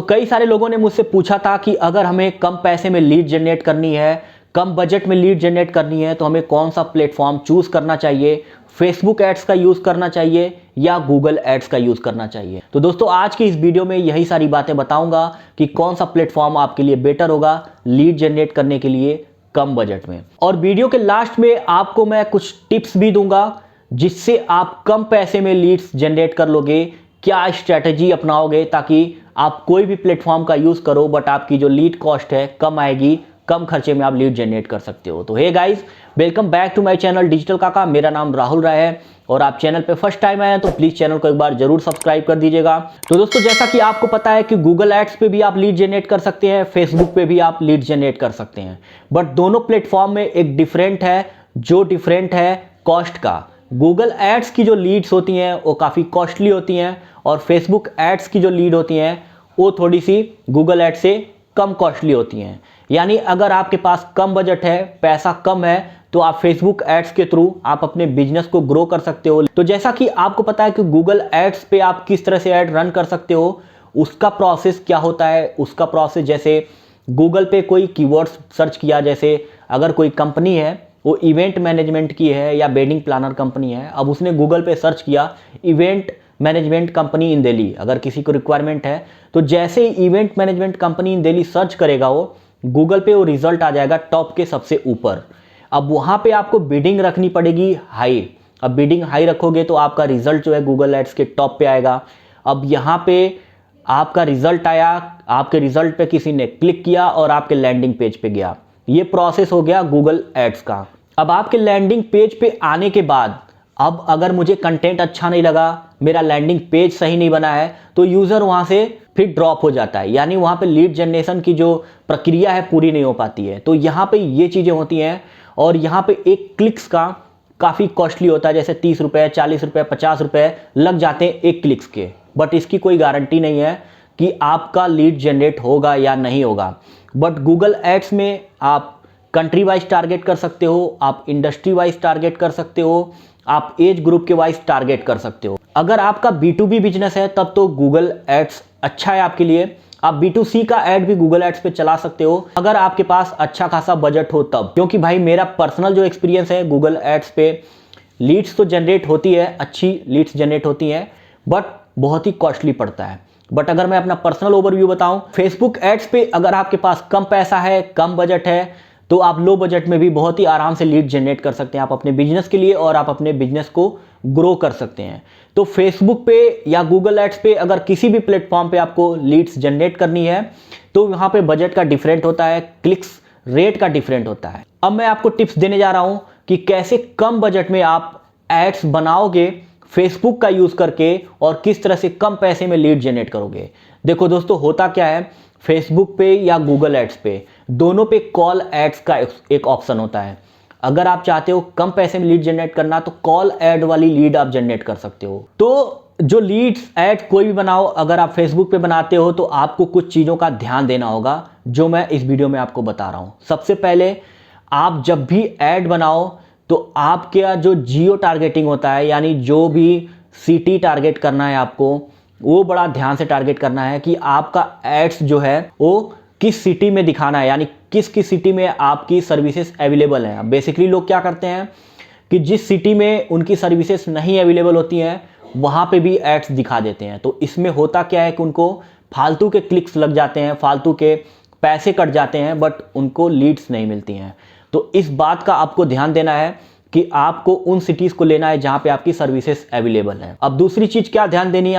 कई सारे लोगों ने मुझसे पूछा था कि अगर हमें कम पैसे में लीड जनरेट करनी है, कम बजट में लीड जनरेट करनी है, तो हमें कौन सा प्लेटफॉर्म चूज करना चाहिए, फेसबुक एड्स का यूज करना चाहिए या गूगल एड्स का यूज करना चाहिए। तो दोस्तों आज की इस वीडियो में यही सारी बातें बताऊंगा कि कौन सा प्लेटफॉर्म आपके लिए बेटर होगा लीड जनरेट करने के लिए कम बजट में। और वीडियो के लास्ट में आपको मैं कुछ टिप्स भी दूंगा जिससे आप कम पैसे में लीड्स जनरेट कर लोगे। क्या स्ट्रैटेजी अपनाओगे ताकि आप कोई भी प्लेटफॉर्म का यूज करो बट आपकी जो लीड कॉस्ट है कम आएगी, कम खर्चे में आप लीड जनरेट कर सकते हो। तो hey guys, welcome back to my channel digital Kaka. मेरा नाम राहुल राय है और आप चैनल पे फर्स्ट टाइम आए हैं तो प्लीज चैनल को एक बार जरूर सब्सक्राइब कर दीजिएगा। तो दोस्तों जैसा कि आपको पता है कि गूगल एड्स पे भी आप लीड जनरेट कर सकते हैं, फेसबुक पे भी आप लीड जनरेट कर सकते हैं, बट दोनों प्लेटफॉर्म में एक डिफरेंट है, जो डिफरेंट है कॉस्ट का। गूगल एड्स की जो लीड्स होती हैं वो काफ़ी कॉस्टली होती हैं और फेसबुक एड्स की जो लीड होती हैं वो थोड़ी सी गूगल एड्स से कम कॉस्टली होती हैं। यानी अगर आपके पास कम बजट है, पैसा कम है, तो आप फेसबुक एड्स के थ्रू आप अपने बिजनेस को ग्रो कर सकते हो। तो जैसा कि आपको पता है कि गूगल एड्स पे आप किस तरह से ऐड रन कर सकते हो, उसका प्रोसेस क्या होता है। उसका प्रोसेस जैसे गूगल पे कोई कीवर्ड्स सर्च किया, जैसे अगर कोई कंपनी है वो इवेंट मैनेजमेंट की है या वेडिंग प्लानर कंपनी है, अब उसने गूगल पे सर्च किया event management company in Delhi, अगर किसी को रिक्वायरमेंट है तो जैसे ही event management company in Delhi search करेगा वो गूगल पे, वो रिजल्ट आ जाएगा टॉप के सबसे ऊपर। अब वहाँ पे आपको बिडिंग रखनी पड़ेगी हाई। अब बिडिंग हाई रखोगे तो आपका रिजल्ट जो है गूगल एड्स के टॉप पे आएगा। अब यहाँ पे आपका रिजल्ट आया, आपके रिजल्ट पे किसी ने क्लिक किया और आपके लैंडिंग पेज पे गया। ये प्रोसेस हो गया गूगल एड्स का। अब आपके लैंडिंग पेज पे आने के बाद अब अगर मुझे कंटेंट अच्छा नहीं लगा, मेरा लैंडिंग पेज सही नहीं बना है, तो यूज़र वहाँ से फिर ड्रॉप हो जाता है। यानी वहाँ पे लीड जनरेशन की जो प्रक्रिया है पूरी नहीं हो पाती है। तो यहाँ पे ये चीज़ें होती हैं और यहाँ पे एक क्लिक्स का काफ़ी कॉस्टली होता है, जैसे 30 रुपये, 40 रुपये, 50 रुपये लग जाते हैं एक क्लिक्स के। बट इसकी कोई गारंटी नहीं है कि आपका लीड जनरेट होगा या नहीं होगा। बट गूगल एड्स में आप कंट्री वाइज टारगेट कर सकते हो, आप इंडस्ट्री वाइज टारगेट कर सकते हो, आप एज ग्रुप के वाइज टारगेट कर सकते हो। अगर आपका B2B बिजनेस है तब तो गूगल एड्स अच्छा है आपके लिए। आप B2C का एड भी गूगल एड्स पे चला सकते हो अगर आपके पास अच्छा खासा बजट हो तब। क्योंकि भाई मेरा पर्सनल जो एक्सपीरियंस है, गूगल एड्स पे लीड्स तो जनरेट होती है, अच्छी लीड्स जनरेट होती हैं, बट बहुत ही कॉस्टली पड़ता है। बट अगर मैं अपना पर्सनल ओवरव्यू बताऊं, फेसबुक एड्स पे अगर आपके पास कम पैसा है, कम बजट है, तो आप लो बजट में भी बहुत ही आराम से लीड जनरेट कर सकते हैं आप अपने बिजनेस के लिए और आप अपने बिजनेस को ग्रो कर सकते हैं। तो फेसबुक पे या गूगल एड्स पे अगर किसी भी प्लेटफॉर्म पे आपको लीड्स जनरेट करनी है तो वहाँ पे बजट का डिफरेंट होता है, क्लिक्स रेट का डिफरेंट होता है। अब मैं आपको टिप्स देने जा रहा हूँ कि कैसे कम बजट में आप एड्स बनाओगे फेसबुक का यूज़ करके और किस तरह से कम पैसे में लीड जनरेट करोगे। देखो दोस्तों, होता क्या है, फेसबुक पे या गूगल एड्स पे दोनों पे कॉल एड्स का एक ऑप्शन होता है। अगर आप चाहते हो कम पैसे में लीड जनरेट करना तो कॉल ऐड वाली लीड आप जनरेट कर सकते हो। तो जो लीड्स ऐड कोई भी बनाओ, अगर आप फेसबुक पे बनाते हो तो आपको कुछ चीज़ों का ध्यान देना होगा जो मैं इस वीडियो में आपको बता रहा हूँ। सबसे पहले, आप जब भी ऐड बनाओ तो आपका जो जियो टारगेटिंग होता है, यानी जो भी सिटी टारगेट करना है आपको, वो बड़ा ध्यान से टारगेट करना है कि आपका एड्स जो है वो किस सिटी में दिखाना है, यानी किस किस सिटी में आपकी सर्विसेज अवेलेबल हैं। बेसिकली लोग क्या करते हैं कि जिस सिटी में उनकी सर्विसेज नहीं अवेलेबल होती हैं वहाँ पे भी एड्स दिखा देते हैं। तो इसमें होता क्या है कि उनको फालतू के क्लिक्स लग जाते हैं, फालतू के पैसे कट जाते हैं, बट उनको लीड्स नहीं मिलती हैं। तो इस बात का आपको ध्यान देना है कि आपको उन सिटीज़ को लेना है जहाँ पे आपकी सर्विसेज अवेलेबल हैं। अब दूसरी चीज़ क्या ध्यान देनी है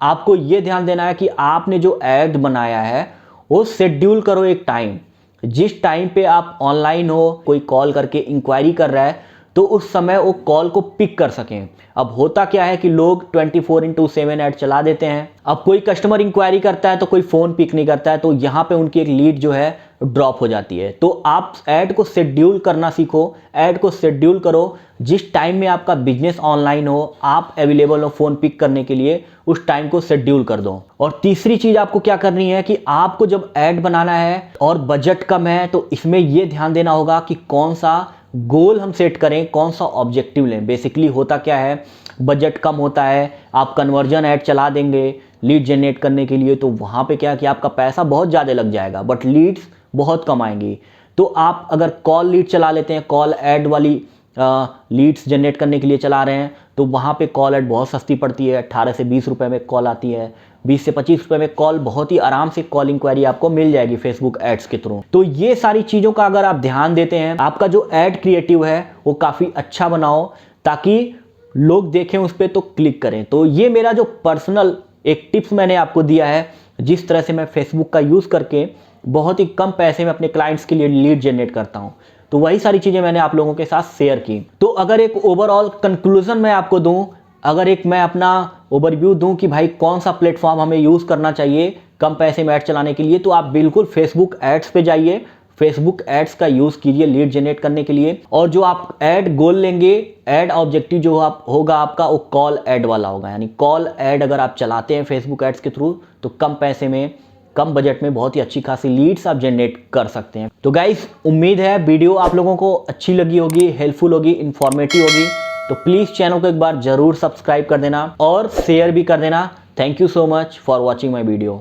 आपको ये ध्यान देना है कि आपने जो ऐड बनाया है वो शेड्यूल करो एक टाइम। जिस टाइम पे आप ऑनलाइन हो, कोई कॉल करके इंक्वायरी कर रहा है तो उस समय वो कॉल को पिक कर सकें। अब होता क्या है कि लोग 24/7 ऐड चला देते हैं। अब कोई कस्टमर इंक्वायरी करता है तो कोई फ़ोन पिक नहीं करता है, तो यहाँ पे उनकी एक लीड जो है ड्रॉप हो जाती है। तो आप ऐड को शेड्यूल करना सीखो, ऐड को शेड्यूल करो। जिस टाइम में आपका बिजनेस ऑनलाइन हो, आप अवेलेबल हो फ़ोन पिक करने के लिए, उस टाइम को शेड्यूल कर दो। और तीसरी चीज़ आपको क्या करनी है कि आपको जब ऐड बनाना है और बजट कम है तो इसमें यह ध्यान देना होगा कि कौन सा गोल हम सेट करें, कौन सा ऑब्जेक्टिव लें। बेसिकली होता क्या है, बजट कम होता है, आप कन्वर्जन ऐड चला देंगे, लीड जनरेट करने के लिए, तो वहाँ पे क्या कि आपका पैसा बहुत ज़्यादा लग जाएगा बट लीड्स बहुत कम आएंगी। तो आप अगर कॉल लीड चला लेते हैं, कॉल ऐड वाली लीड्स जनरेट करने के लिए चला रहे हैं, तो वहाँ पे कॉल ऐड बहुत सस्ती पड़ती है, 18 से 20 रुपये में कॉल आती है, 20 से 25 रुपये में कॉल, बहुत ही आराम से कॉल इंक्वायरी आपको मिल जाएगी फेसबुक एड्स के थ्रू। तो ये सारी चीज़ों का अगर आप ध्यान देते हैं, आपका जो एड क्रिएटिव है वो काफ़ी अच्छा बनाओ ताकि लोग देखें उस पर तो क्लिक करें। तो ये मेरा जो पर्सनल एक टिप्स मैंने आपको दिया है, जिस तरह से मैं फेसबुक का यूज़ करके बहुत ही कम पैसे में अपने क्लाइंट्स के लिए लीड जनरेट करता हूँ, तो वही सारी चीज़ें मैंने आप लोगों के साथ शेयर की। तो अगर एक ओवरऑल कंक्लूजन मैं आपको दूं, अगर एक मैं अपना ओवरव्यू दूं कि भाई कौन सा प्लेटफॉर्म हमें यूज़ करना चाहिए कम पैसे में ऐड चलाने के लिए, तो आप बिल्कुल फेसबुक एड्स पे जाइए, फेसबुक एड्स का यूज़ कीजिए लीड जनरेट करने के लिए। और जो आप ऐड गोल लेंगे, ऐड ऑब्जेक्टिव जो आप होगा आपका, वो कॉल ऐड वाला होगा। यानी कॉल ऐड अगर आप चलाते हैं फेसबुक एड्स के थ्रू, तो कम पैसे में, कम बजट में बहुत ही अच्छी खासी लीड्स आप जनरेट कर सकते हैं। तो गाइस, उम्मीद है वीडियो आप लोगों को अच्छी लगी होगी, हेल्पफुल होगी, इंफॉर्मेटिव होगी। तो प्लीज़ चैनल को एक बार ज़रूर सब्सक्राइब कर देना और शेयर भी कर देना। Thank you so much for watching my video.